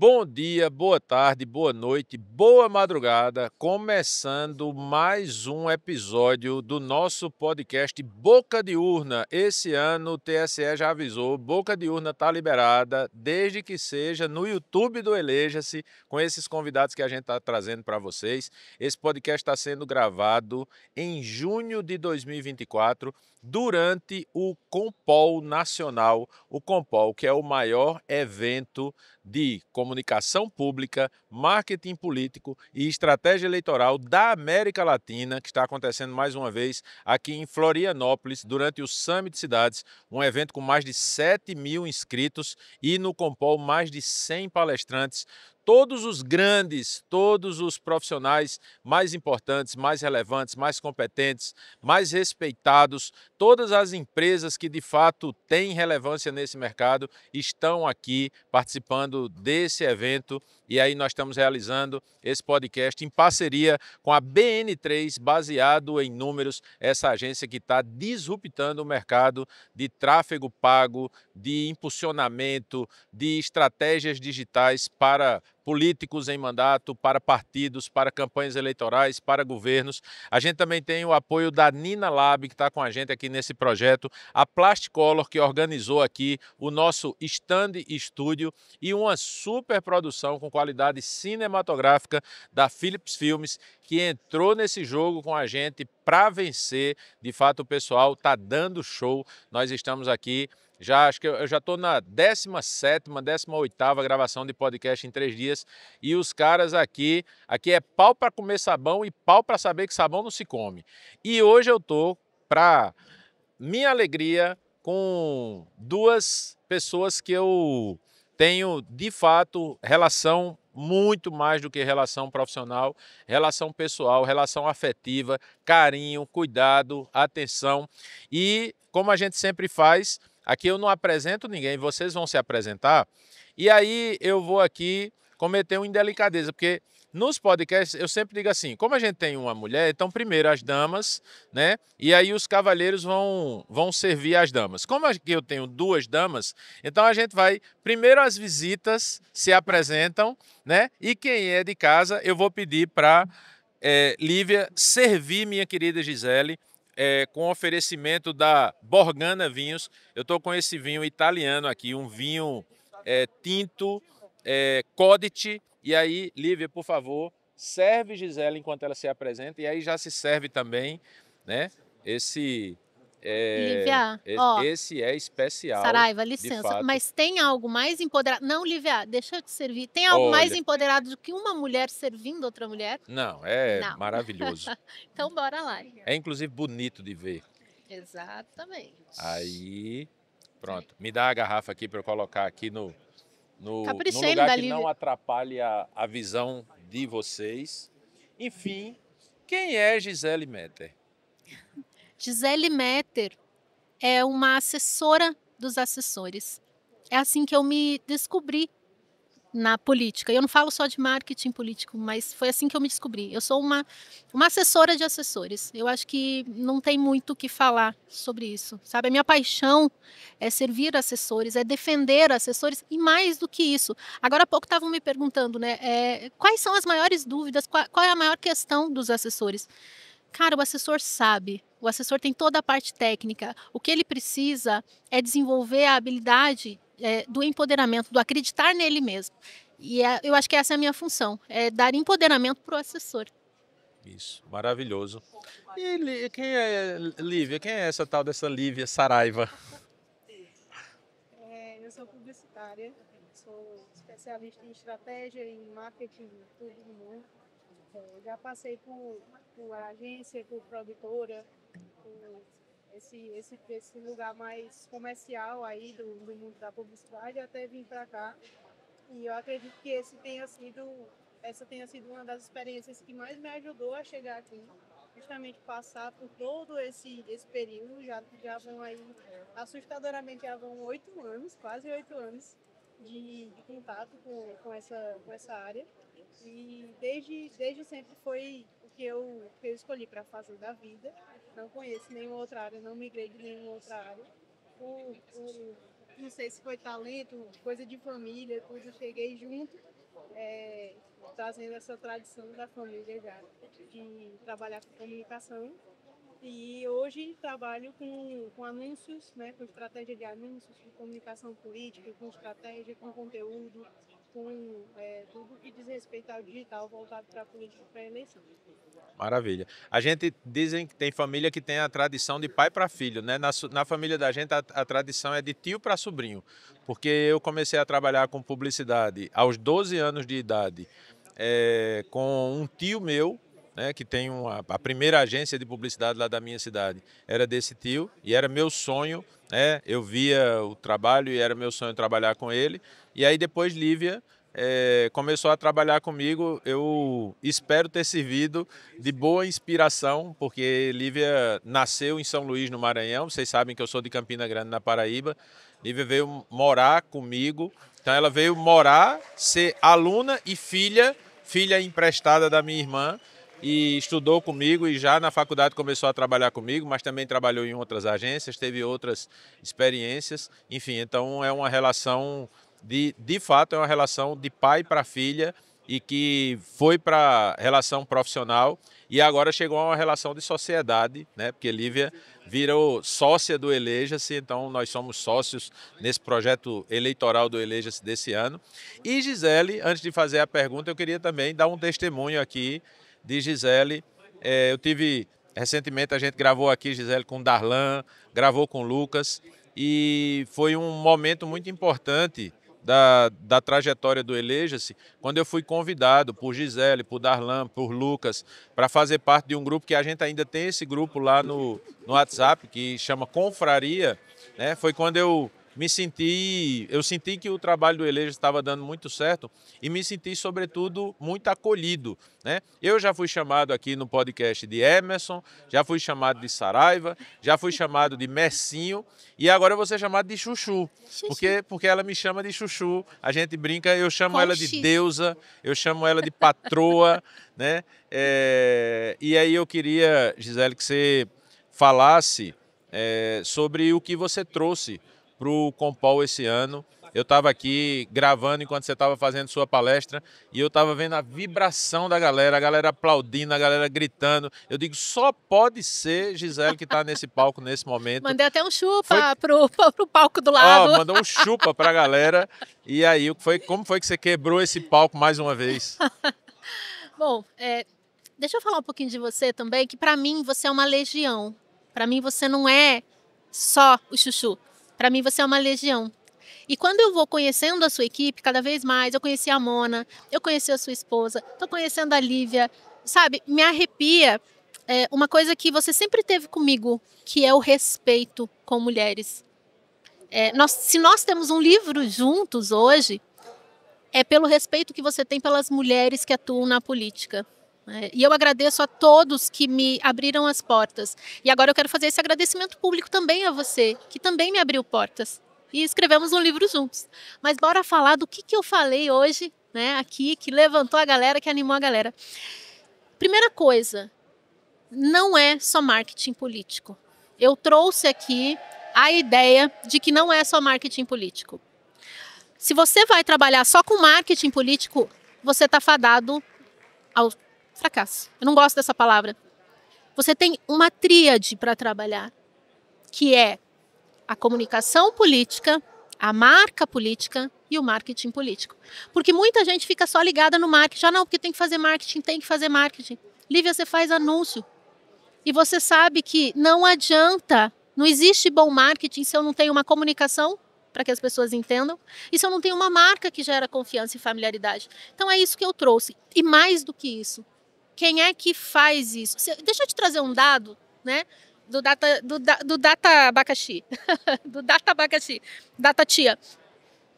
Bom dia, boa tarde, boa noite, boa madrugada. Começando mais um episódio do nosso podcast Boca de Urna. Esse ano o TSE já avisou, Boca de Urna está liberada, desde que seja no YouTube do Eleja-se, com esses convidados que a gente está trazendo para vocês. Esse podcast está sendo gravado em junho de 2024, durante o Compol Nacional. O Compol, que é o maior evento de comunicação pública, marketing político e estratégia eleitoral da América Latina, que está acontecendo mais uma vez aqui em Florianópolis, durante o Summit Cidades, um evento com mais de 7.000 inscritos e no Compol mais de 100 palestrantes. Todos os grandes, todos os profissionais mais importantes, mais relevantes, mais competentes, mais respeitados, todas as empresas que de fato têm relevância nesse mercado estão aqui participando desse evento. E aí nós estamos realizando esse podcast em parceria com a BN3, baseado em números, essa agência que está disruptando o mercado de tráfego pago, de impulsionamento, de estratégias digitais para políticos em mandato, para partidos, para campanhas eleitorais, para governos. A gente também tem o apoio da Nina Lab, que está com a gente aqui nesse projeto, a Plasticolor, que organizou aqui o nosso stand estúdio, e uma super produção com qualidade cinematográfica da Philips Filmes, que entrou nesse jogo com a gente para vencer. De fato, o pessoal está dando show. Nós estamos aqui. Acho que eu já estou na 17ª, 18ª gravação de podcast em 3 dias, e os caras aqui é pau para comer sabão e pau para saber que sabão não se come. E hoje eu estou, para minha alegria, com duas pessoas que eu tenho, de fato, relação muito mais do que relação profissional, relação pessoal, relação afetiva, carinho, cuidado, atenção. E como a gente sempre faz, aqui eu não apresento ninguém, vocês vão se apresentar. E aí eu vou aqui cometer uma indelicadeza, porque nos podcasts eu sempre digo assim, como a gente tem uma mulher, então primeiro as damas, né? E aí os cavalheiros vão servir as damas. Como aqui eu tenho duas damas, então a gente vai, primeiro as visitas se apresentam, né? E quem é de casa, eu vou pedir para Lívia servir minha querida Gisele, com oferecimento da Borgana Vinhos. Eu estou com esse vinho italiano aqui, um vinho tinto, Codice. E aí, Lívia, por favor, serve Gisele enquanto ela se apresenta, e aí já se serve também, né? Esse Lívia, ó, esse é especial, Saraiva, de licença, fato. mas tem algo mais empoderado? Não, Lívia, deixa eu te servir. Tem algo mais Olha, empoderado do que uma mulher servindo outra mulher? não, é Não. maravilhoso. Então bora lá. É inclusive bonito de ver. Exatamente. Aí, pronto. Me dá a garrafa aqui para eu colocar aqui no Caprichei no lugar da que não Lívia. atrapalhe a visão de vocês. Enfim, quem é Gisele Metter? Gisele Metter é uma assessora dos assessores. É assim que eu me descobri na política. Eu não falo só de marketing político, mas foi assim que eu me descobri. Eu sou uma assessora de assessores. Eu acho que não tem muito o que falar sobre isso, sabe? A minha paixão é servir assessores, é defender assessores e mais do que isso. Agora há pouco estavam me perguntando, né? Quais são as maiores dúvidas, qual é a maior questão dos assessores? Cara, o assessor sabe, o assessor tem toda a parte técnica. O que ele precisa é desenvolver a habilidade do empoderamento, do acreditar nele mesmo. E eu acho que essa é a minha função, é dar empoderamento para o assessor. Isso, maravilhoso. E quem é Lívia? Quem é essa tal dessa Lívia Saraiva? Eu sou publicitária, sou especialista em estratégia, em marketing, tudo no mundo. Já passei por agência, por produtora, por esse lugar mais comercial aí do mundo da publicidade, até vim para cá. E eu acredito que essa tenha sido uma das experiências que mais me ajudou a chegar aqui, justamente passar por todo esse período. Já vão aí, assustadoramente, já vão 8 anos, quase 8 anos de contato com essa área. E desde sempre foi o que eu escolhi para fazer da vida. Não conheço nenhuma outra área, não migrei de nenhuma outra área. O não sei se foi talento, coisa de família, tudo, eu cheguei junto, trazendo essa tradição da família já, de trabalhar com comunicação. E hoje trabalho com anúncios, né, com estratégia de anúncios, com comunicação política, com estratégia, com conteúdo, com tudo que diz respeito ao digital voltado para a política e para a eleição. Maravilha. A gente dizem que tem família que tem a tradição de pai para filho, né? Na família da gente a tradição é de tio para sobrinho, porque eu comecei a trabalhar com publicidade aos 12 anos de idade, com um tio meu, né, que tem a primeira agência de publicidade lá da minha cidade, era desse tio e era meu sonho, né? Eu via o trabalho e era meu sonho trabalhar com ele. E aí depois Lívia começou a trabalhar comigo. Eu espero ter servido de boa inspiração, porque Lívia nasceu em São Luís, no Maranhão. Vocês sabem que eu sou de Campina Grande, na Paraíba. Lívia veio morar comigo. Então ela veio morar, ser aluna e filha emprestada da minha irmã, e estudou comigo e já na faculdade começou a trabalhar comigo, mas também trabalhou em outras agências, teve outras experiências. Enfim, então é uma relação de fato, é uma relação de pai para filha e que foi para relação profissional e agora chegou a uma relação de sociedade, né? Porque Lívia virou sócia do Eleja-se, então nós somos sócios nesse projeto eleitoral do Eleja-se desse ano. E Gisele, antes de fazer a pergunta, eu queria também dar um testemunho aqui de Gisele. Eu tive, recentemente a gente gravou aqui, Gisele, com Darlan, gravou com Lucas, e foi um momento muito importante da trajetória do Eleja-se, quando eu fui convidado por Gisele, por Darlan, por Lucas, para fazer parte de um grupo que a gente ainda tem esse grupo lá no WhatsApp, que chama Confraria, né? Foi quando eu senti que o trabalho do Eleja estava dando muito certo e me senti, sobretudo, muito acolhido, né? Eu já fui chamado aqui no podcast de Emerson, já fui chamado de Saraiva, já fui chamado de Messinho e agora eu vou ser chamado de Chuchu, porque ela me chama de Chuchu. A gente brinca, eu chamo ela de deusa, eu chamo ela de patroa, né? E aí eu queria, Gisele, que você falasse sobre o que você trouxe para o Compol esse ano. Eu estava aqui gravando enquanto você estava fazendo sua palestra e eu estava vendo a vibração da galera, a galera aplaudindo, a galera gritando. Eu digo, só pode ser Gisele que está nesse palco nesse momento. Mandei até um chupa pro palco do lado. Mandou um chupa para a galera. E aí, como foi que você quebrou esse palco mais uma vez? Bom, deixa eu falar um pouquinho de você também, que para mim você é uma legião. Para mim você não é só o Chuchu. Para mim você é uma legião. E quando eu vou conhecendo a sua equipe, cada vez mais, eu conheci a Mona, eu conheci a sua esposa, estou conhecendo a Lívia, sabe? Me arrepia uma coisa que você sempre teve comigo, que é o respeito com mulheres. Se nós temos um livro juntos hoje, é pelo respeito que você tem pelas mulheres que atuam na política. E eu agradeço a todos que me abriram as portas. E agora eu quero fazer esse agradecimento público também a você, que também me abriu portas. E escrevemos um livro juntos. Mas bora falar do que eu falei hoje, né, aqui, que levantou a galera, que animou a galera. Primeira coisa, não é só marketing político. Eu trouxe aqui a ideia de que não é só marketing político. Se você vai trabalhar só com marketing político, você está fadado ao fracasso. Eu não gosto dessa palavra. Você tem uma tríade para trabalhar, que é a comunicação política, a marca política e o marketing político. Porque muita gente fica só ligada no marketing. Não, porque tem que fazer marketing, tem que fazer marketing. Lívia, você faz anúncio. E você sabe que não adianta, não existe bom marketing se eu não tenho uma comunicação para que as pessoas entendam, e se eu não tenho uma marca que gera confiança e familiaridade. Então é isso que eu trouxe. E mais do que isso, quem é que faz isso? Deixa eu te trazer um dado, né? Do Data Abacaxi. Do Data Abacaxi. Data Tia.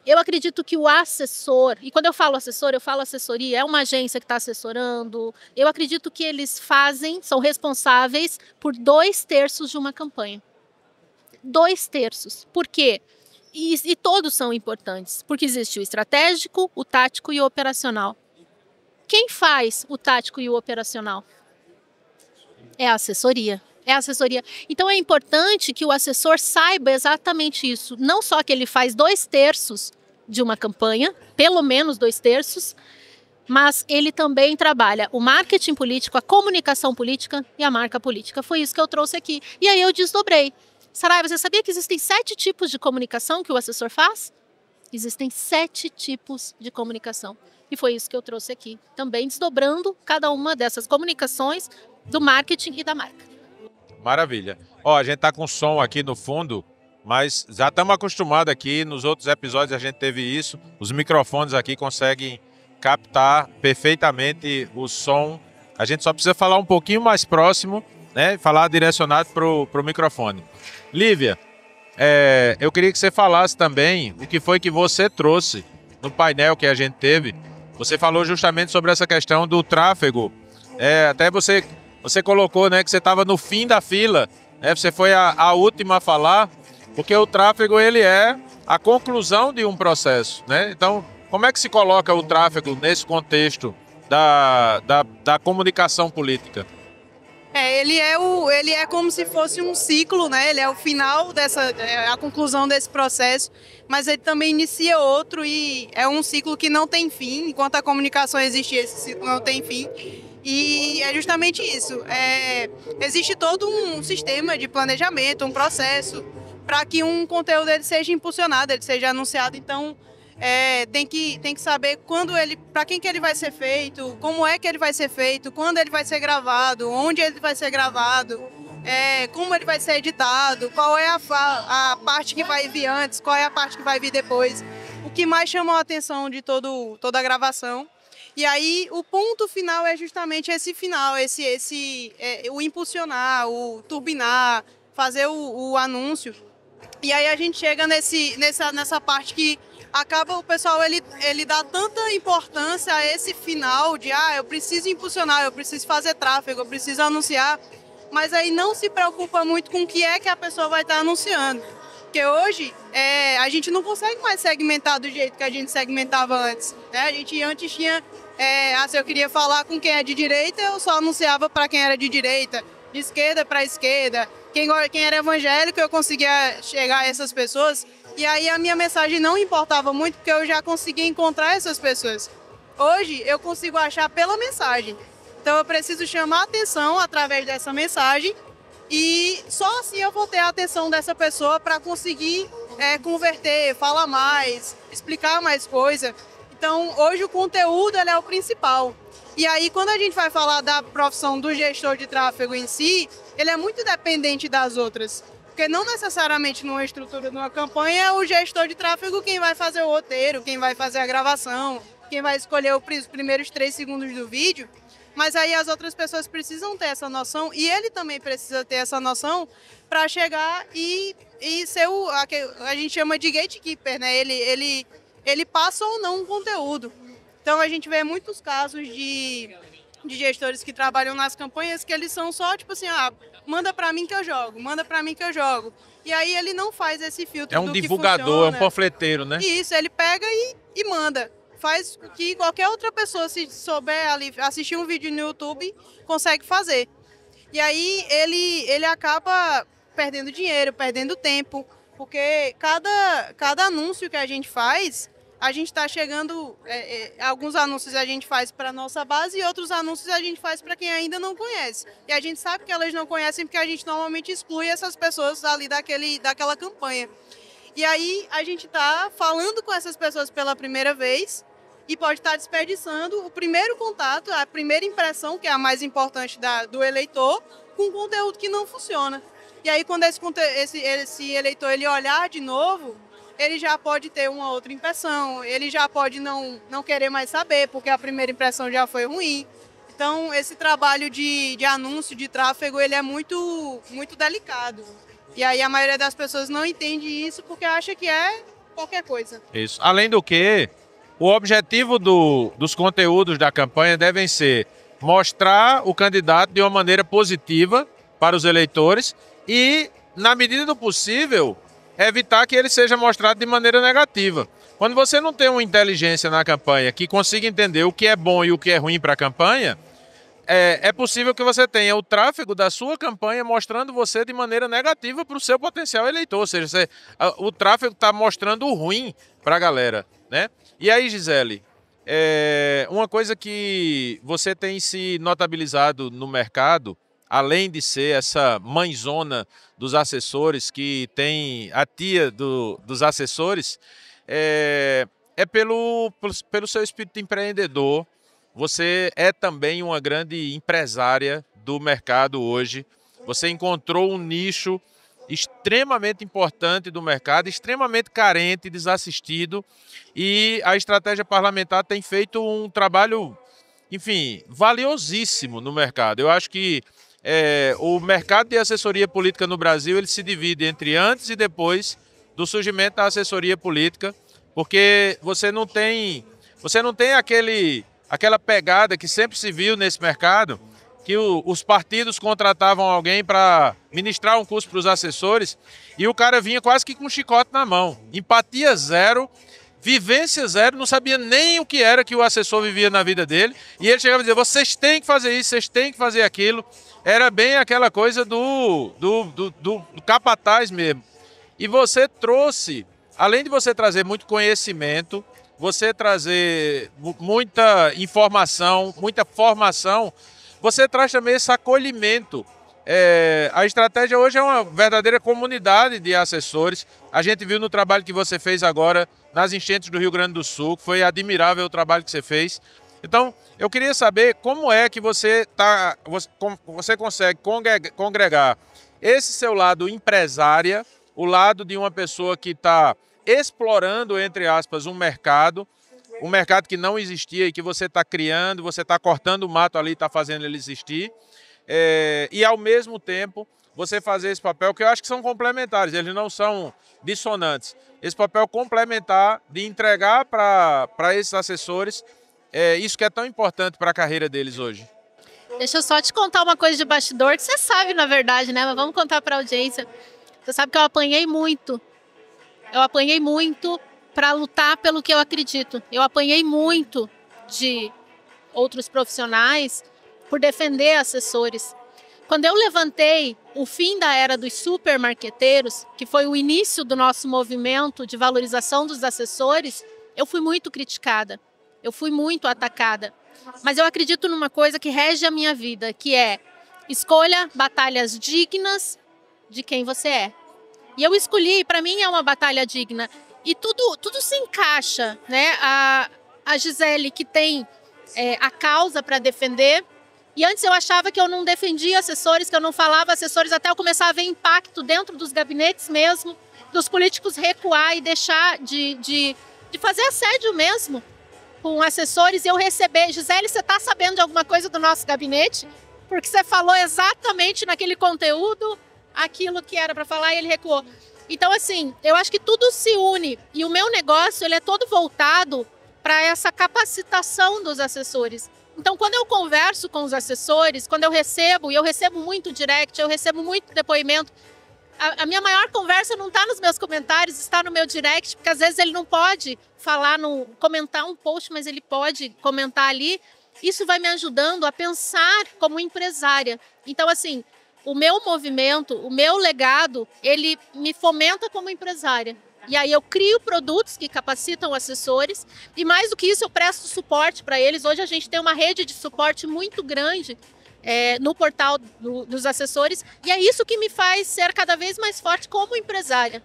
Eu acredito que o assessor, e quando eu falo assessor, eu falo assessoria, é uma agência que está assessorando. Eu acredito que eles são responsáveis por 2/3 de uma campanha. 2/3. Por quê? E todos são importantes, porque existe o estratégico, o tático e o operacional. Quem faz o tático e o operacional? É a assessoria. É assessoria. Então é importante que o assessor saiba exatamente isso. Não só que ele faz 2/3 de uma campanha, pelo menos 2/3, mas ele também trabalha o marketing político, a comunicação política e a marca política. Foi isso que eu trouxe aqui. E aí eu desdobrei. Saraiva, você sabia que existem 7 tipos de comunicação que o assessor faz? Existem 7 tipos de comunicação. E foi isso que eu trouxe aqui. Também desdobrando cada uma dessas comunicações do marketing e da marca. Maravilha. Ó, a gente tá com som aqui no fundo, mas já estamos acostumados aqui. Nos outros episódios a gente teve isso. Os microfones aqui conseguem captar perfeitamente o som. A gente só precisa falar um pouquinho mais próximo, né? Falar direcionado pro microfone. Lívia, eu queria que você falasse também o que foi que você trouxe no painel que a gente teve. Você falou justamente sobre essa questão do tráfego. Até você colocou, né, que você estava no fim da fila, né? Você foi a última a falar, porque o tráfego ele é a conclusão de um processo, né? Então, como é que se coloca o tráfego nesse contexto da comunicação política? Ele é como se fosse um ciclo, né? Ele é o final a conclusão desse processo, mas ele também inicia outro e é um ciclo que não tem fim. Enquanto a comunicação existe, esse ciclo não tem fim. E é justamente isso. Existe todo um sistema de planejamento, um processo para que um conteúdo ele seja impulsionado, ele seja anunciado. Então, tem que saber para quem que ele vai ser feito, como é que ele vai ser feito, quando ele vai ser gravado, onde ele vai ser gravado, como ele vai ser editado, qual é a parte que vai vir antes, qual é a parte que vai vir depois. O que mais chamou a atenção de toda a gravação. E aí o ponto final é justamente esse final, o impulsionar, o turbinar, fazer o anúncio. E aí a gente chega nessa parte que acaba o pessoal, ele dá tanta importância a esse final de eu preciso impulsionar, eu preciso fazer tráfego, eu preciso anunciar, mas aí não se preocupa muito com o que é que a pessoa vai estar anunciando. Porque hoje a gente não consegue mais segmentar do jeito que a gente segmentava antes, né? A gente antes tinha, se eu queria falar com quem é de direita, eu só anunciava para quem era de direita, de esquerda para esquerda, quem era evangélico eu conseguia chegar a essas pessoas. E aí a minha mensagem não importava muito, porque eu já conseguia encontrar essas pessoas. Hoje eu consigo achar pela mensagem. Então eu preciso chamar a atenção através dessa mensagem e só assim eu vou ter a atenção dessa pessoa para conseguir converter, falar mais, explicar mais coisa. Então hoje o conteúdo ele é o principal. E aí quando a gente vai falar da profissão do gestor de tráfego em si, ele é muito dependente das outras. Porque não necessariamente numa estrutura de uma campanha é o gestor de tráfego quem vai fazer o roteiro, quem vai fazer a gravação, quem vai escolher os primeiros 3 segundos do vídeo. Mas aí as outras pessoas precisam ter essa noção e ele também precisa ter essa noção para chegar e ser a gente chama de gatekeeper, né? Ele passa ou não um conteúdo. Então a gente vê muitos casos de gestores que trabalham nas campanhas que eles são só tipo assim, manda pra mim que eu jogo, manda pra mim que eu jogo. E aí ele não faz esse filtro do que funciona. É um divulgador, é um panfleteiro, né? Isso, ele pega e manda. Faz o que qualquer outra pessoa, se souber ali, assistir um vídeo no YouTube, consegue fazer. E aí ele acaba perdendo dinheiro, perdendo tempo, porque cada anúncio que a gente faz, a gente está chegando, alguns anúncios a gente faz para a nossa base e outros anúncios a gente faz para quem ainda não conhece. E a gente sabe que elas não conhecem porque a gente normalmente exclui essas pessoas ali daquela campanha. E aí a gente está falando com essas pessoas pela primeira vez e pode estar desperdiçando o primeiro contato, a primeira impressão, que é a mais importante do eleitor, com conteúdo que não funciona. E aí quando esse eleitor ele olhar de novo, ele já pode ter uma outra impressão, ele já pode não querer mais saber, porque a primeira impressão já foi ruim. Então, esse trabalho de anúncio, de tráfego, ele é muito, muito delicado. E aí a maioria das pessoas não entende isso porque acha que é qualquer coisa. Isso. Além do que, o objetivo dos conteúdos da campanha devem ser mostrar o candidato de uma maneira positiva para os eleitores e, na medida do possível, evitar que ele seja mostrado de maneira negativa. Quando você não tem uma inteligência na campanha que consiga entender o que é bom e o que é ruim para a campanha, é possível que você tenha o tráfego da sua campanha mostrando você de maneira negativa para o seu potencial eleitor. Ou seja, o tráfego está mostrando o ruim para a galera, né? E aí, Gisele, uma coisa que você tem se notabilizado no mercado, além de ser essa mãezona dos assessores, que tem a tia dos assessores, é pelo seu espírito empreendedor. Você é também uma grande empresária do mercado hoje. Você encontrou um nicho extremamente importante do mercado, extremamente carente, desassistido, e a estratégia parlamentar tem feito um trabalho, enfim, valiosíssimo no mercado. Eu acho que o mercado de assessoria política no Brasil ele se divide entre antes e depois do surgimento da assessoria política, porque você não tem aquela pegada que sempre se viu nesse mercado, que os partidos contratavam alguém para ministrar um curso para os assessores e o cara vinha quase que com um chicote na mão. Empatia zero, vivência zero, não sabia nem o que era que o assessor vivia na vida dele. E ele chegava a dizer, vocês têm que fazer isso, vocês têm que fazer aquilo. Era bem aquela coisa do capataz mesmo. E você trouxe, além de você trazer muito conhecimento, você trazer muita informação, muita formação, você traz também esse acolhimento. A estratégia hoje é uma verdadeira comunidade de assessores. A gente viu no trabalho que você fez agora nas enchentes do Rio Grande do Sul, que foi admirável o trabalho que você fez. Então, eu queria saber como é que você consegue congregar esse seu lado empresária, o lado de uma pessoa que está explorando, entre aspas, um mercado que não existia e que você está criando, você está cortando o mato ali, está fazendo ele existir, e ao mesmo tempo você fazer esse papel, que eu acho que são complementares, eles não são dissonantes. Esse papel complementar de entregar para esses assessores isso que é tão importante para a carreira deles hoje. Deixa eu só te contar uma coisa de bastidor, que você sabe, na verdade, né? Mas vamos contar para a audiência. Você sabe que eu apanhei muito. Eu apanhei muito para lutar pelo que eu acredito. Eu apanhei muito de outros profissionais por defender assessores. Quando eu levantei o fim da era dos supermarqueteiros, que foi o início do nosso movimento de valorização dos assessores, eu fui muito criticada, eu fui muito atacada. Mas eu acredito numa coisa que rege a minha vida, que é escolha batalhas dignas de quem você é. E eu escolhi, para mim é uma batalha digna. E tudo se encaixa, né? A Gisele, que tem a causa para defender. E antes eu achava que eu não defendia assessores, que eu não falava assessores, até eu começar a ver impacto dentro dos gabinetes mesmo, dos políticos recuar e deixar de fazer assédio mesmo com assessores. E eu receber, Gisele, você está sabendo de alguma coisa do nosso gabinete? Porque você falou exatamente naquele conteúdo aquilo que era para falar e ele recuou. Então, assim, eu acho que tudo se une. E o meu negócio, ele é todo voltado para essa capacitação dos assessores. Então, quando eu converso com os assessores, quando eu recebo, e eu recebo muito direct, eu recebo muito depoimento, a minha maior conversa não está nos meus comentários, está no meu direct, porque às vezes ele não pode comentar um post, mas ele pode comentar ali. Isso vai me ajudando a pensar como empresária. Então, assim, o meu movimento, o meu legado, ele me fomenta como empresária. E aí eu crio produtos que capacitam assessores e mais do que isso eu presto suporte para eles. Hoje a gente tem uma rede de suporte muito grande no portal dos assessores e é isso que me faz ser cada vez mais forte como empresária.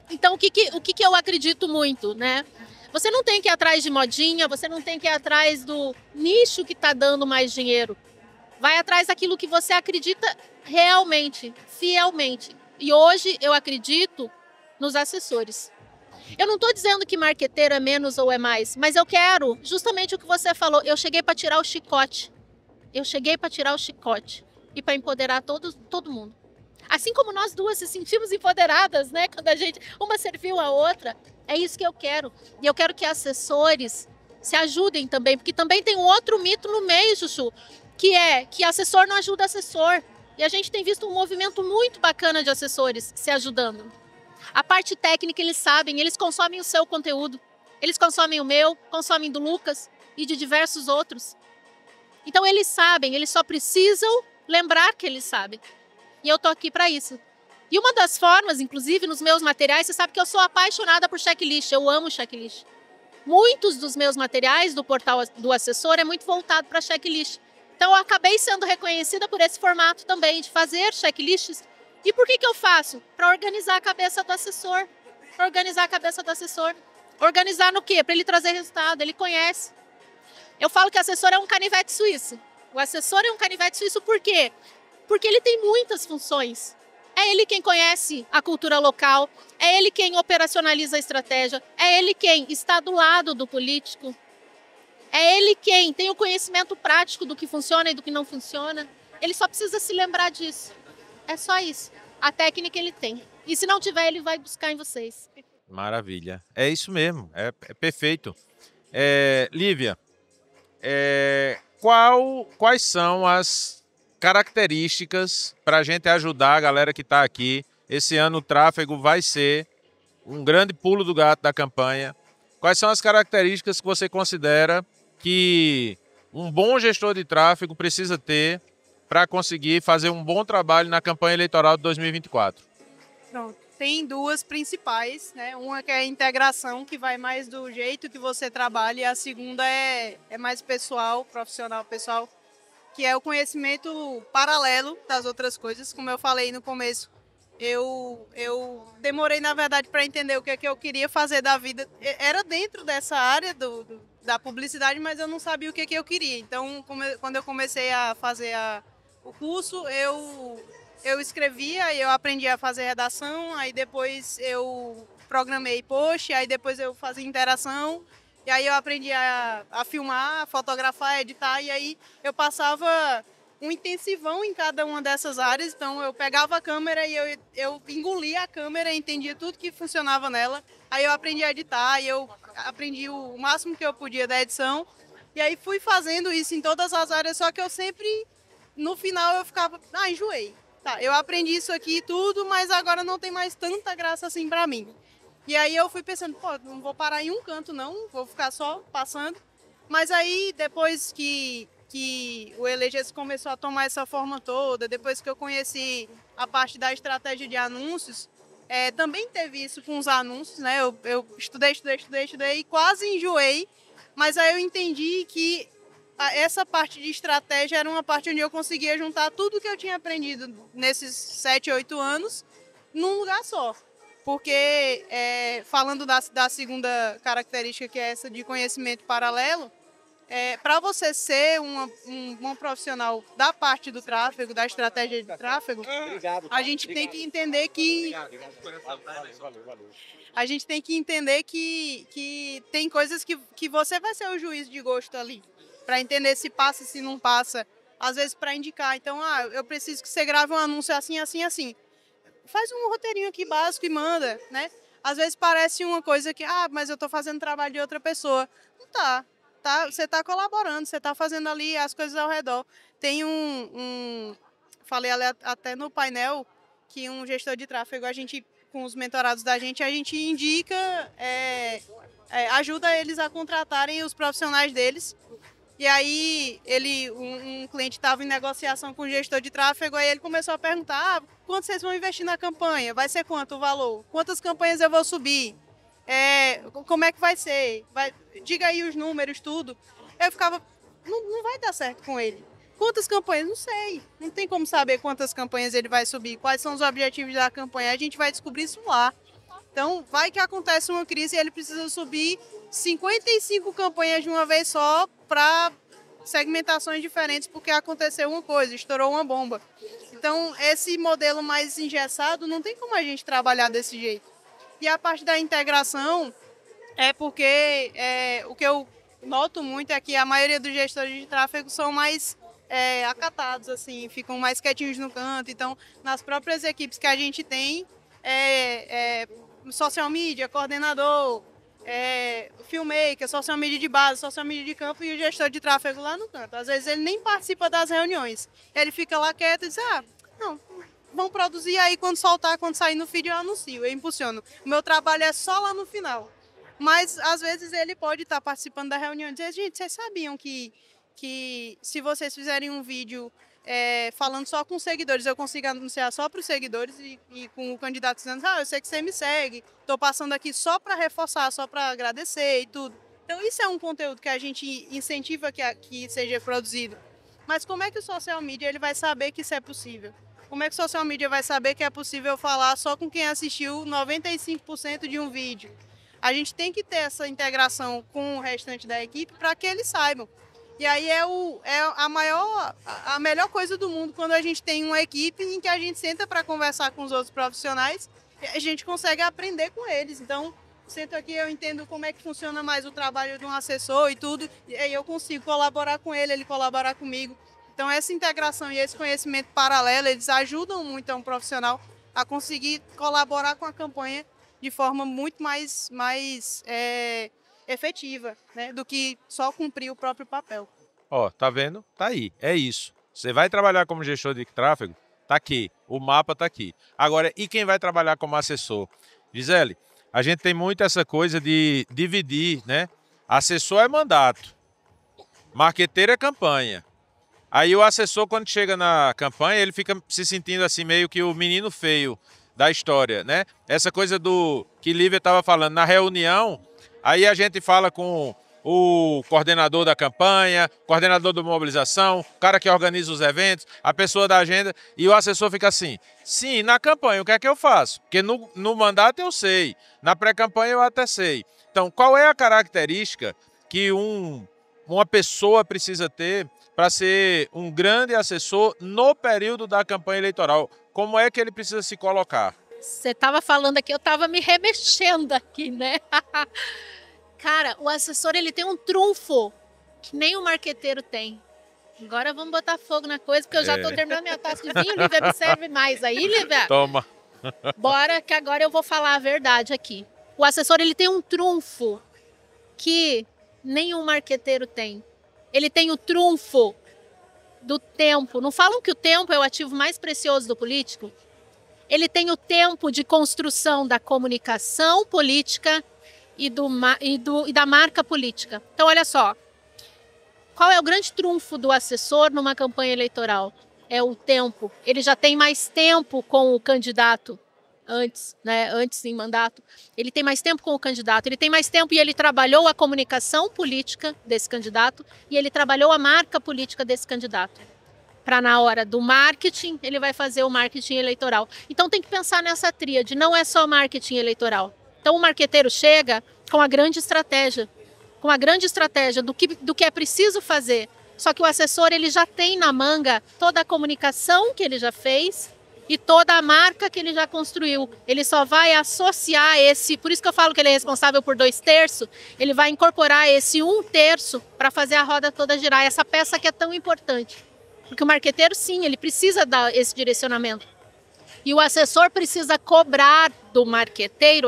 Então o que eu acredito muito, né? Você não tem que ir atrás de modinha, você não tem que ir atrás do nicho que está dando mais dinheiro. Vai atrás daquilo que você acredita realmente, fielmente. E hoje eu acredito nos assessores. Eu não estou dizendo que marqueteiro é menos ou é mais, mas eu quero justamente o que você falou. Eu cheguei para tirar o chicote. Eu cheguei para tirar o chicote e para empoderar todo mundo. Assim como nós duas se sentimos empoderadas, né? Quando uma serviu a outra. É isso que eu quero. E eu quero que assessores se ajudem também, porque também tem um outro mito no meio, Chuchu, que é que assessor não ajuda assessor. E a gente tem visto um movimento muito bacana de assessores se ajudando. A parte técnica eles sabem, eles consomem o seu conteúdo. Eles consomem o meu, consomem do Lucas e de diversos outros. Então eles sabem, eles só precisam lembrar que eles sabem. E eu tô aqui para isso. E uma das formas, inclusive, nos meus materiais, você sabe que eu sou apaixonada por checklist, eu amo checklist. Muitos dos meus materiais do portal do assessor é muito voltado para checklist. Então eu acabei sendo reconhecida por esse formato também, de fazer checklists. E por que eu faço? Para organizar a cabeça do assessor. Para organizar a cabeça do assessor. Organizar no quê? Para ele trazer resultado, ele conhece. Eu falo que o assessor é um canivete suíço. O assessor é um canivete suíço por quê? Porque ele tem muitas funções. É ele quem conhece a cultura local, é ele quem operacionaliza a estratégia, é ele quem está do lado do político, é ele quem tem o conhecimento prático do que funciona e do que não funciona. Ele só precisa se lembrar disso. É só isso. A técnica ele tem. E se não tiver, ele vai buscar em vocês. Maravilha. É isso mesmo, é perfeito. Lívia, quais são as características para a gente ajudar a galera que está aqui? Esse ano o tráfego vai ser um grande pulo do gato da campanha. Quais são as características que você considera que um bom gestor de tráfego precisa ter para conseguir fazer um bom trabalho na campanha eleitoral de 2024? Pronto. Tem duas principais, né? Uma que é a integração, que vai mais do jeito que você trabalha, e a segunda é mais pessoal, profissional pessoal, que é o conhecimento paralelo das outras coisas. Como eu falei no começo, eu demorei, na verdade, para entender o que é que eu queria fazer da vida. Era dentro dessa área da publicidade, mas eu não sabia o que é que eu queria. Então, quando eu comecei a fazer o curso, eu escrevia e eu aprendi a fazer redação, aí depois eu programei post, aí depois eu fazia interação, e aí eu aprendi a filmar, fotografar, editar, e aí eu passava um intensivão em cada uma dessas áreas. Então eu pegava a câmera e eu engolia a câmera, entendia tudo que funcionava nela, aí eu aprendi a editar, e eu aprendi o máximo que eu podia da edição, e aí fui fazendo isso em todas as áreas, só que eu sempre, no final eu ficava, enjoei. Tá, eu aprendi isso aqui e tudo, mas agora não tem mais tanta graça assim pra mim. E aí eu fui pensando, não vou parar em um canto não, vou ficar só passando. Mas aí depois que o Eleges começou a tomar essa forma toda, depois que eu conheci a parte da estratégia de anúncios, também teve isso com os anúncios, né? Eu estudei e quase enjoei, mas aí eu entendi que essa parte de estratégia era uma parte onde eu conseguia juntar tudo que eu tinha aprendido nesses 7, 8 anos num lugar só. Porque, falando da segunda característica, que é essa de conhecimento paralelo, para você ser uma profissional da parte do tráfego, da estratégia de tráfego, a gente tem que entender que... A gente tem que entender que tem coisas que você vai ser o juiz de gosto ali, para entender se passa, se não passa, às vezes para indicar. Então, eu preciso que você grave um anúncio assim, assim, assim. Faz um roteirinho aqui básico e manda, né? Às vezes parece uma coisa que, mas eu estou fazendo trabalho de outra pessoa. Não tá. Você está colaborando, você está fazendo ali as coisas ao redor. Tem falei até no painel, que um gestor de tráfego, a gente, com os mentorados da gente, a gente indica, ajuda eles a contratarem os profissionais deles. E aí, um cliente estava em negociação com o gestor de tráfego, aí ele começou a perguntar, quanto vocês vão investir na campanha? Vai ser quanto o valor? Quantas campanhas eu vou subir? Como é que vai ser? Diga aí os números, tudo. Eu ficava, não vai dar certo com ele. Quantas campanhas? Não sei. Não tem como saber quantas campanhas ele vai subir, quais são os objetivos da campanha. A gente vai descobrir isso lá. Então, vai que acontece uma crise e ele precisa subir 55 campanhas de uma vez só para segmentações diferentes, porque aconteceu uma coisa, estourou uma bomba. Então, esse modelo mais engessado, não tem como a gente trabalhar desse jeito. E a parte da integração é porque o que eu noto muito é que a maioria dos gestores de tráfego são mais acatados, assim, ficam mais quietinhos no canto. Então, nas próprias equipes que a gente tem, social media, coordenador, filmmaker, social media de base, social media de campo e o gestor de tráfego lá no canto. Às vezes ele nem participa das reuniões. Ele fica lá quieto e diz, não, vão produzir aí quando soltar, quando sair no feed eu anuncio, eu impulsiono. O meu trabalho é só lá no final. Mas às vezes ele pode estar participando da reunião e dizer, gente, vocês sabiam que que se vocês fizerem um vídeo falando só com seguidores, eu consigo anunciar só para os seguidores e com o candidato dizendo, eu sei que você me segue, estou passando aqui só para reforçar, só para agradecer e tudo. Então isso é um conteúdo que a gente incentiva que seja produzido. Mas como é que o social media ele vai saber que isso é possível? Como é que o social media vai saber que é possível falar só com quem assistiu 95% de um vídeo? A gente tem que ter essa integração com o restante da equipe para que eles saibam. E aí é a melhor coisa do mundo quando a gente tem uma equipe em que a gente senta para conversar com os outros profissionais e a gente consegue aprender com eles. Então, sento aqui, eu entendo como é que funciona mais o trabalho de um assessor e tudo, e aí eu consigo colaborar com ele colaborar comigo. Então, essa integração e esse conhecimento paralelo, eles ajudam muito a um profissional a conseguir colaborar com a campanha de forma muito mais efetiva, né, do que só cumprir o próprio papel. Tá vendo? Tá aí, é isso. Você vai trabalhar como gestor de tráfego, tá aqui, o mapa tá aqui. Agora, e quem vai trabalhar como assessor? Gisele, a gente tem muito essa coisa de dividir, né? Assessor é mandato, marqueteiro é campanha. Aí o assessor, quando chega na campanha, ele fica se sentindo assim meio que o menino feio da história, né? Essa coisa do que Lívia estava falando, na reunião, aí a gente fala com o coordenador da campanha, coordenador da mobilização, o cara que organiza os eventos, a pessoa da agenda, e o assessor fica assim, sim, na campanha, o que é que eu faço? Porque no mandato eu sei, na pré-campanha eu até sei. Então, qual é a característica que uma pessoa precisa ter para ser um grande assessor no período da campanha eleitoral? Como é que ele precisa se colocar? Você estava falando aqui, eu estava me remexendo aqui, né? Cara, o assessor ele tem um trunfo que nem o marqueteiro tem. Agora vamos botar fogo na coisa, porque eu já estou terminando minha taça de vinho, Lívia, me serve mais aí, Lívia? Toma. Bora, que agora eu vou falar a verdade aqui. O assessor ele tem um trunfo que nenhum marqueteiro tem. Ele tem o trunfo do tempo. Não falam que o tempo é o ativo mais precioso do político? Ele tem o tempo de construção da comunicação política e da marca política. Então, olha só. Qual é o grande trunfo do assessor numa campanha eleitoral? É o tempo. Ele já tem mais tempo com o candidato antes em mandato. Ele tem mais tempo com o candidato. Ele tem mais tempo e ele trabalhou a comunicação política desse candidato e ele trabalhou a marca política desse candidato. Para na hora do marketing, ele vai fazer o marketing eleitoral. Então tem que pensar nessa tríade, não é só marketing eleitoral. Então o marqueteiro chega com a grande estratégia do que é preciso fazer. Só que o assessor ele já tem na manga toda a comunicação que ele já fez e toda a marca que ele já construiu. Ele só vai associar por isso que eu falo que ele é responsável por 2/3, ele vai incorporar esse 1/3 para fazer a roda toda girar, essa peça que é tão importante. Porque o marqueteiro, sim, ele precisa dar esse direcionamento. E o assessor precisa cobrar do marqueteiro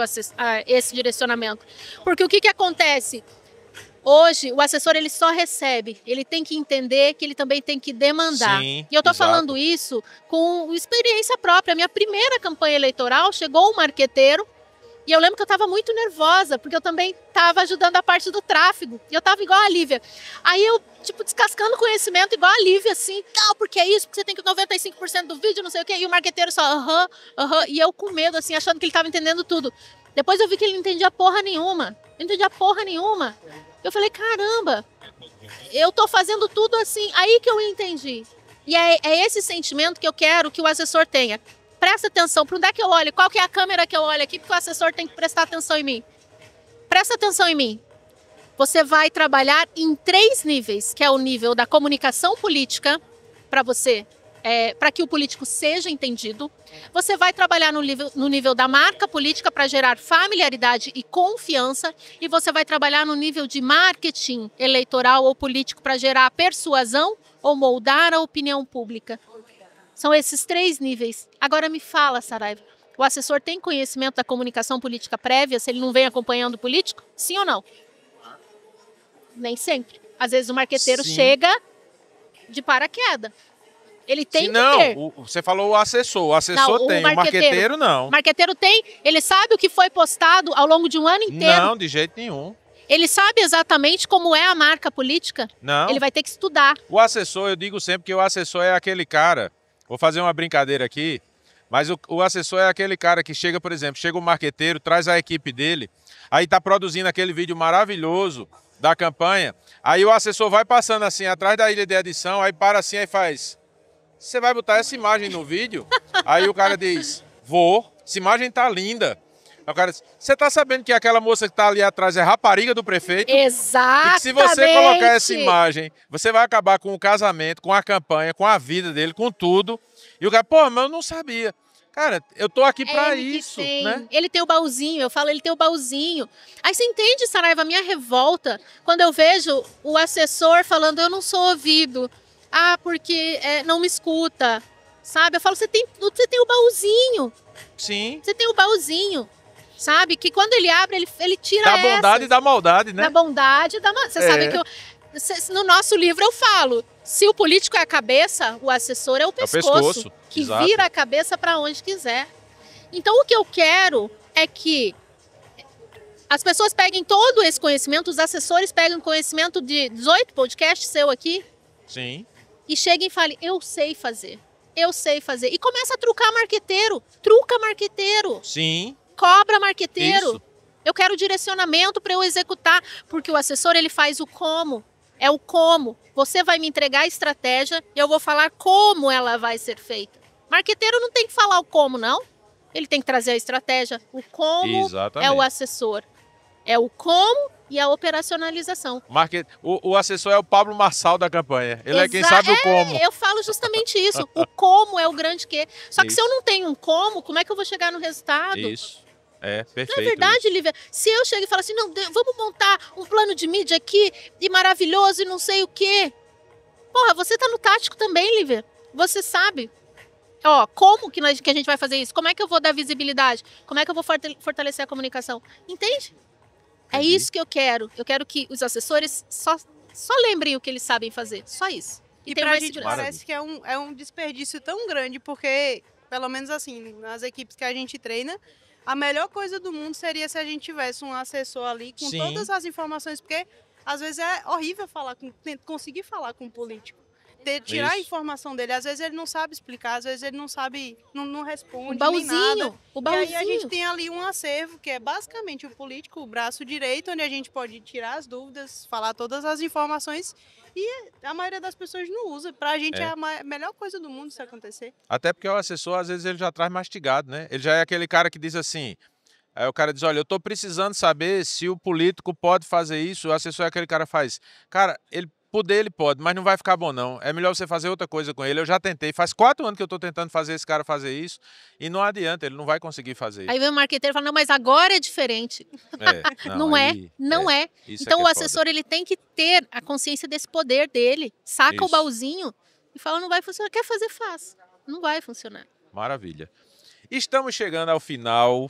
esse direcionamento. Porque o que acontece? Hoje, o assessor ele só recebe, ele tem que entender que ele também tem que demandar. Sim, e eu estou exato. falando isso com experiência própria. A minha primeira campanha eleitoral, chegou um marqueteiro, e eu lembro que eu estava muito nervosa, porque eu também estava ajudando a parte do tráfego. E eu estava igual a Lívia. Aí eu, descascando conhecimento igual a Lívia, assim, não, porque é isso, porque você tem que 95% do vídeo, não sei o quê. E o marqueteiro só, e eu com medo, assim, achando que ele estava entendendo tudo. Depois eu vi que ele não entendia porra nenhuma. Eu falei, caramba, eu tô fazendo tudo assim. Aí que eu entendi. E é esse sentimento que eu quero que o assessor tenha. Presta atenção, para onde é que eu olho? Qual que é a câmera que eu olho aqui? Porque o assessor tem que prestar atenção em mim. Presta atenção em mim. Você vai trabalhar em 3 níveis, que é o nível da comunicação política, para que o político seja entendido. Você vai trabalhar no nível da marca política para gerar familiaridade e confiança. E você vai trabalhar no nível de marketing eleitoral ou político para gerar persuasão ou moldar a opinião pública. São esses 3 níveis. Agora me fala, Saraiva, o assessor tem conhecimento da comunicação política prévia, se ele não vem acompanhando o político? Sim ou não? Nem sempre. Às vezes o marqueteiro chega de paraquedas. Ele tem que ter. Você falou o assessor. O assessor tem, o marqueteiro não. O marqueteiro tem, ele sabe o que foi postado ao longo de um ano inteiro. Não, de jeito nenhum. Ele sabe exatamente como é a marca política? Não. Ele vai ter que estudar. O assessor, eu digo sempre que o assessor é aquele cara, vou fazer uma brincadeira aqui, mas o assessor é aquele cara que chega, por exemplo, chega o marqueteiro, traz a equipe dele, aí tá produzindo aquele vídeo maravilhoso da campanha, aí o assessor vai passando assim, atrás da ilha de edição, aí para assim, aí faz, você vai botar essa imagem no vídeo? Aí o cara diz, vou, essa imagem tá linda. Aí o cara diz, você tá sabendo que aquela moça que tá ali atrás é rapariga do prefeito? Exatamente. E que se você colocar essa imagem, você vai acabar com o casamento, com a campanha, com a vida dele, com tudo. E o cara, pô, mas eu não sabia. Cara, eu tô aqui pra isso, né? Ele tem o baúzinho, eu falo, ele tem o baúzinho. Aí você entende, Saraiva, a minha revolta, quando eu vejo o assessor falando, eu não sou ouvido. Ah, porque não me escuta, sabe? Eu falo, você tem o baúzinho. Sim. Você tem o baúzinho, sabe? Que quando ele abre, ele tira Da bondade e da maldade, né? Da bondade e da maldade. Você sabe que no nosso livro eu falo, se o político é a cabeça, o assessor é o pescoço. Que exato. Vira a cabeça para onde quiser. Então o que eu quero é que as pessoas peguem todo esse conhecimento, os assessores peguem conhecimento de 18 podcasts seu aqui. Sim. E cheguem e falem, eu sei fazer. Eu sei fazer. E começa a trucar marqueteiro. Truca marqueteiro. Sim. Cobra marqueteiro. Isso. Eu quero direcionamento para eu executar. Porque o assessor, ele faz o como. É o como. Você vai me entregar a estratégia e eu vou falar como ela vai ser feita. Marqueteiro não tem que falar o como, não. Ele tem que trazer a estratégia. O como Exatamente. é o assessor. É o como e a operacionalização. O assessor é o Pablo Marçal da campanha. Ele é quem sabe o como. Eu falo justamente isso. O como é o grande quê. Só que Isso. se eu não tenho um como é que eu vou chegar no resultado? Isso. É, perfeito. Não é verdade, isso. Lívia? Se eu chego e falo assim, não, vamos montar um plano de mídia aqui e maravilhoso e não sei o quê. Porra, você tá no tático também, Lívia. Você sabe. Ó, como que a gente vai fazer isso? Como é que eu vou dar visibilidade? Como é que eu vou fortalecer a comunicação? Entende? É Entendi. isso que eu quero. Eu quero que os assessores só lembrem o que eles sabem fazer. Só isso. E tem pra mais gente segurança. parece que é um desperdício tão grande, porque, pelo menos assim, nas equipes que a gente treina, a melhor coisa do mundo seria se a gente tivesse um assessor ali com Sim. todas as informações, porque às vezes é horrível conseguir falar com um político. Tirar a Isso. informação dele, às vezes ele não sabe explicar, às vezes ele não sabe, não responde, O baúzinho. nem nada. O E baúzinho. aí a gente tem ali um acervo, que é basicamente o político, o braço direito, onde a gente pode tirar as dúvidas, falar todas as informações, e a maioria das pessoas não usa. Pra gente é a melhor coisa do mundo isso acontecer. Até porque o assessor, às vezes, ele já traz mastigado, né? Ele já é aquele cara que diz assim... Aí o cara diz, olha, eu tô precisando saber se o político pode fazer isso. O assessor é aquele cara que faz. Cara, ele pode, mas não vai ficar bom, não. É melhor você fazer outra coisa com ele. Eu já tentei. Faz 4 anos que eu tô tentando fazer esse cara fazer isso. E não adianta, ele não vai conseguir fazer. Aí vem o marqueteiro e fala, não, mas agora é diferente. Não é. Isso Então é o que é assessor, ele tem que ter a consciência desse poder dele. Saca o Isso. baúzinho e fala, não vai funcionar. Quer fazer, faz. Não vai funcionar. Maravilha. Estamos chegando ao final.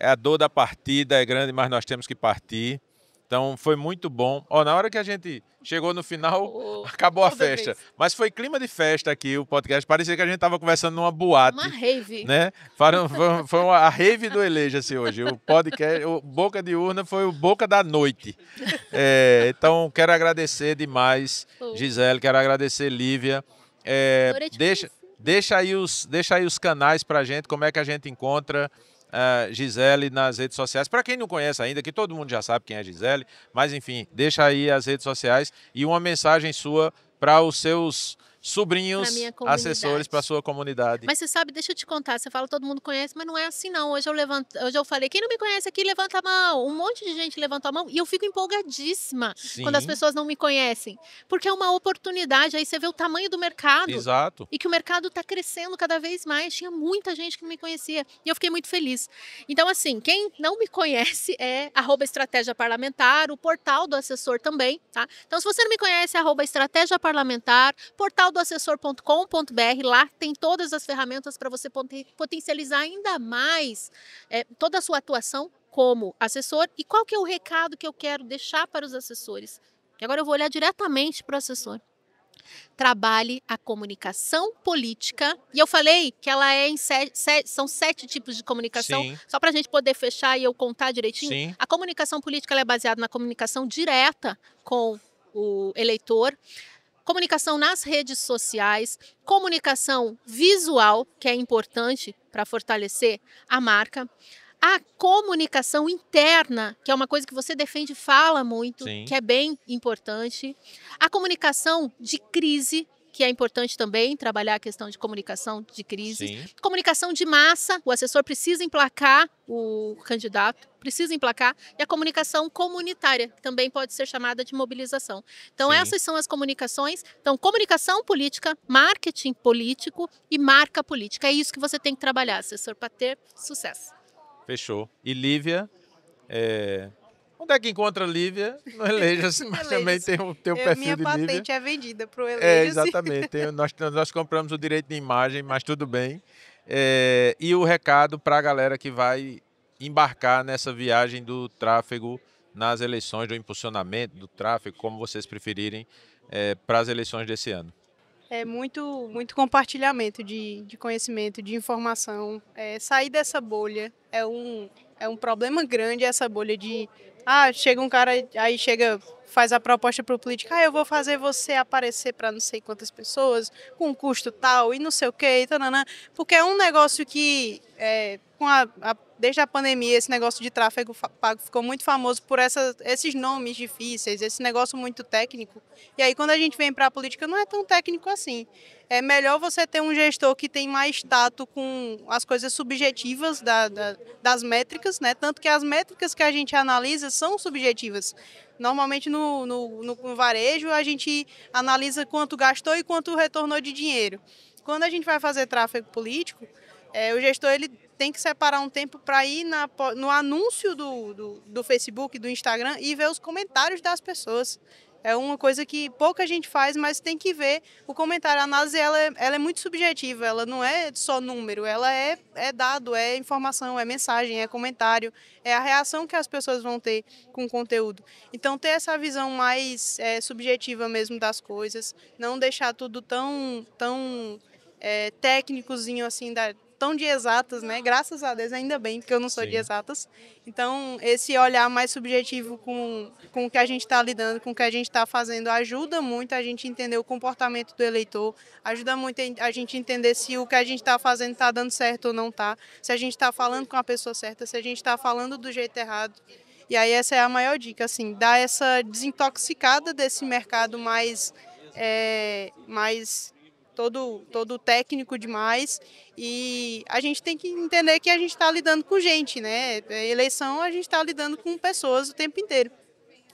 A dor da partida é grande, mas nós temos que partir. Então foi muito bom. Na hora que a gente chegou no final, acabou a festa. Mas foi clima de festa aqui, o podcast. Parecia que a gente estava conversando numa boate. Uma rave. Né? Foi a rave do Eleja-se hoje. O podcast, o Boca de Urna foi o Boca da Noite. Então, quero agradecer demais, Gisele, quero agradecer, Lívia. Deixa aí os canais pra gente, como é que a gente encontra Gisele nas redes sociais. Para quem não conhece ainda, que todo mundo já sabe quem é Gisele, mas enfim, deixa aí as redes sociais e uma mensagem sua para os seus sobrinhos, assessores, para a sua comunidade. Mas você sabe, deixa eu te contar, você fala todo mundo conhece, mas não é assim não. Hoje eu falei, quem não me conhece aqui, levanta a mão. Um monte de gente levantou a mão e eu fico empolgadíssima quando as pessoas não me conhecem. Porque é uma oportunidade, aí você vê o tamanho do mercado. Exato. E que o mercado está crescendo cada vez mais. Tinha muita gente que não me conhecia e eu fiquei muito feliz. Então assim, quem não me conhece é @estratégia parlamentar, o portal do assessor também, tá? Então se você não me conhece, é @estratégia parlamentar, portal do assessor.com.br, lá tem todas as ferramentas para você potencializar ainda mais toda a sua atuação como assessor. E qual que é o recado que eu quero deixar para os assessores? E agora eu vou olhar diretamente para o assessor. Trabalhe a comunicação política. E eu falei que ela é são 7 tipos de comunicação, Sim. só para a gente poder fechar e eu contar direitinho. Sim. A comunicação política ela é baseada na comunicação direta com o eleitor, comunicação nas redes sociais, comunicação visual, que é importante para fortalecer a marca, a comunicação interna, que é uma coisa que você defende e fala muito, Sim. que é bem importante. A comunicação de crise, que é importante também, trabalhar a questão de comunicação de crise. Sim. Comunicação de massa, o assessor precisa emplacar o candidato, precisa emplacar. E a comunicação comunitária, que também pode ser chamada de mobilização. Então, Sim. essas são as comunicações. Então, comunicação política, marketing político e marca política. É isso que você tem que trabalhar, assessor, para ter sucesso. Fechou. E Lívia, onde é que encontra Lívia? No Eleja-se, mas também tem o perfil minha de Lívia. patente é vendida para o Eleja-se. Exatamente. Nós compramos o direito de imagem, mas tudo bem. E o recado para a galera que vai embarcar nessa viagem do tráfego nas eleições, do impulsionamento do tráfego, como vocês preferirem, para as eleições desse ano. É muito compartilhamento de conhecimento, de informação. Sair dessa bolha é um problema grande, essa bolha de... chega um cara, aí faz a proposta para o político, eu vou fazer você aparecer para não sei quantas pessoas, com um custo tal, e não sei o quê, porque é um negócio que, desde a pandemia, esse negócio de tráfego pago ficou muito famoso por esses nomes difíceis, esse negócio muito técnico. E aí, quando a gente vem para a política, não é tão técnico assim. É melhor você ter um gestor que tem mais tato com as coisas subjetivas das métricas, né? Tanto que as métricas que a gente analisa são subjetivas. Normalmente, no varejo, a gente analisa quanto gastou e quanto retornou de dinheiro. Quando a gente vai fazer tráfego político, o gestor ele tem que separar um tempo para ir no anúncio do Facebook, do Instagram e ver os comentários das pessoas. É uma coisa que pouca gente faz, mas tem que ver o comentário. A análise ela é muito subjetiva, ela não é só número, ela é dado, é informação, é mensagem, é comentário, é a reação que as pessoas vão ter com o conteúdo. Então, ter essa visão mais subjetiva mesmo das coisas, não deixar tudo tão técnicozinho assim, tão de exatas, né? Graças a Deus, ainda bem, porque eu não sou de exatas. Então, esse olhar mais subjetivo com o que a gente está lidando, com o que a gente está fazendo, ajuda muito a gente entender o comportamento do eleitor, ajuda muito a gente entender se o que a gente está fazendo está dando certo ou não está, se a gente está falando com a pessoa certa, se a gente está falando do jeito errado. E aí essa é a maior dica, assim, dar essa desintoxicada desse mercado mais todo técnico demais, e a gente tem que entender que a gente está lidando com gente, né? Eleição, a gente está lidando com pessoas o tempo inteiro.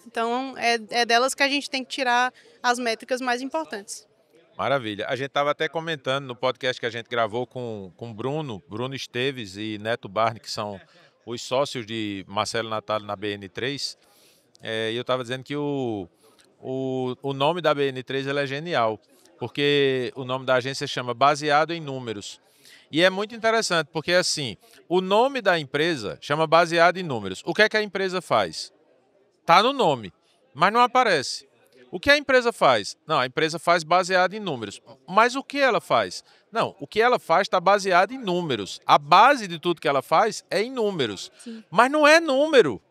Então, é delas que a gente tem que tirar as métricas mais importantes. Maravilha. A gente estava até comentando no podcast que a gente gravou com Bruno Esteves e Neto Barney, que são os sócios de Marcelo Natalio na BN3, e eu estava dizendo que o nome da BN3 ela é genial, porque o nome da agência chama Baseado em Números. E é muito interessante, porque assim, o nome da empresa chama Baseado em Números. O que é que a empresa faz? Está no nome, mas não aparece. O que a empresa faz? Não, a empresa faz baseado em números. Mas o que ela faz? Não, o que ela faz está baseado em números. A base de tudo que ela faz é em números. Sim. Mas não é número,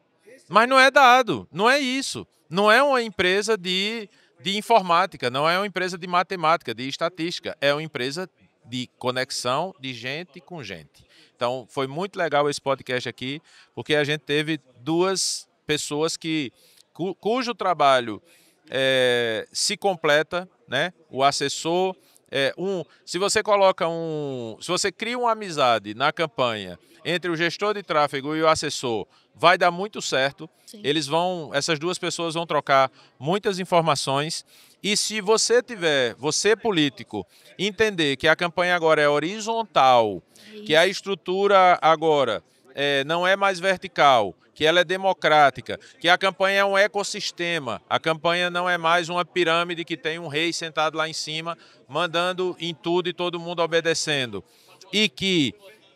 mas não é dado, não é isso. Não é uma empresa de informática, não é uma empresa de matemática, de estatística, é uma empresa de conexão de gente com gente. Então, foi muito legal esse podcast aqui, porque a gente teve duas pessoas cujo trabalho se completa, né? O assessor, se você cria uma amizade na campanha entre o gestor de tráfego e o assessor, vai dar muito certo. Sim. Essas duas pessoas vão trocar muitas informações. E se você político, entender que a campanha agora é horizontal, que a estrutura agora não é mais vertical, que ela é democrática, que a campanha é um ecossistema, a campanha não é mais uma pirâmide que tem um rei sentado lá em cima, mandando em tudo e todo mundo obedecendo, e que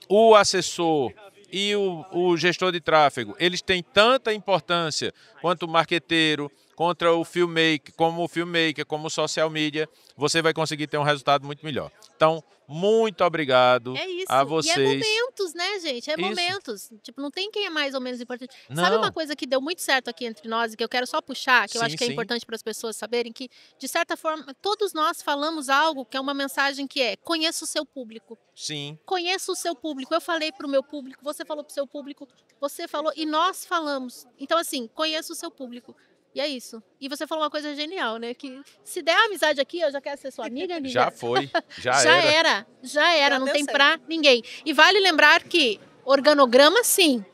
o assessor e o gestor de tráfego, eles têm tanta importância quanto o marqueteiro, contra o filmmaker, como social media, você vai conseguir ter um resultado muito melhor. Então, muito obrigado É isso. a E é vocês. momentos, né, gente? É Isso. momentos. Tipo, não tem quem é mais ou menos importante. Não. Sabe uma coisa que deu muito certo aqui entre nós e que eu quero só puxar, que eu Sim, acho que é sim. importante para as pessoas saberem, que, de certa forma, todos nós falamos algo que é uma mensagem que é: conheça o seu público. Sim. Conheça o seu público. Eu falei para o meu público, você falou para o seu público, você falou e nós falamos. Então, assim, conheça o seu público. E é isso. E você falou uma coisa genial, né? Que se der amizade aqui, eu já quero ser sua amiga, amiga. Já foi, já era. Já Não deu tem certo. pra ninguém. E vale lembrar que organograma, sim.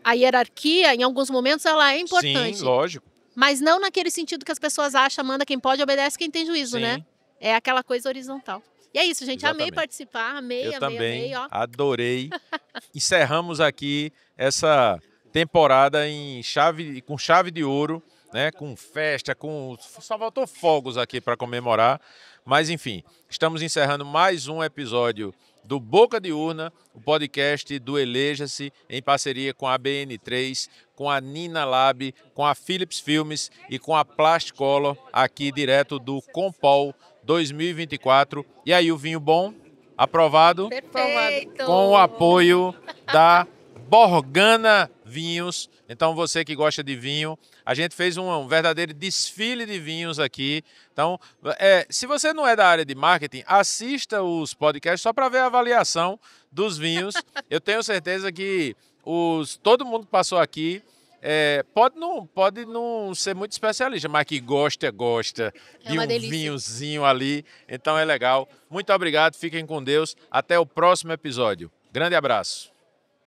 A hierarquia, em alguns momentos, ela é importante. Sim, lógico. Mas não naquele sentido que as pessoas acham, manda quem pode, obedece quem tem juízo, Sim. né? É aquela coisa horizontal. E é isso, gente. Amei Exatamente. participar, amei, Eu também ó. adorei. Encerramos aqui essa temporada com chave de ouro, né? Com festa, só faltou fogos aqui para comemorar. Mas enfim, estamos encerrando mais um episódio do Boca de Urna, o podcast do Eleja-se, em parceria com a BN3, com a Nina Lab, com a Philips Filmes e com a Plasticolo, aqui direto do Compol 2024. E aí, o vinho bom, aprovado, Perfeito! com o apoio da Borgana Vinhos. Então, você que gosta de vinho, a gente fez um verdadeiro desfile de vinhos aqui. Então, se você não é da área de marketing, assista os podcasts só para ver a avaliação dos vinhos. Eu tenho certeza que todo mundo que passou aqui pode não ser muito especialista, mas que gosta de uma um delícia. vinhozinho ali. Então é legal. Muito obrigado, fiquem com Deus. Até o próximo episódio. Grande abraço.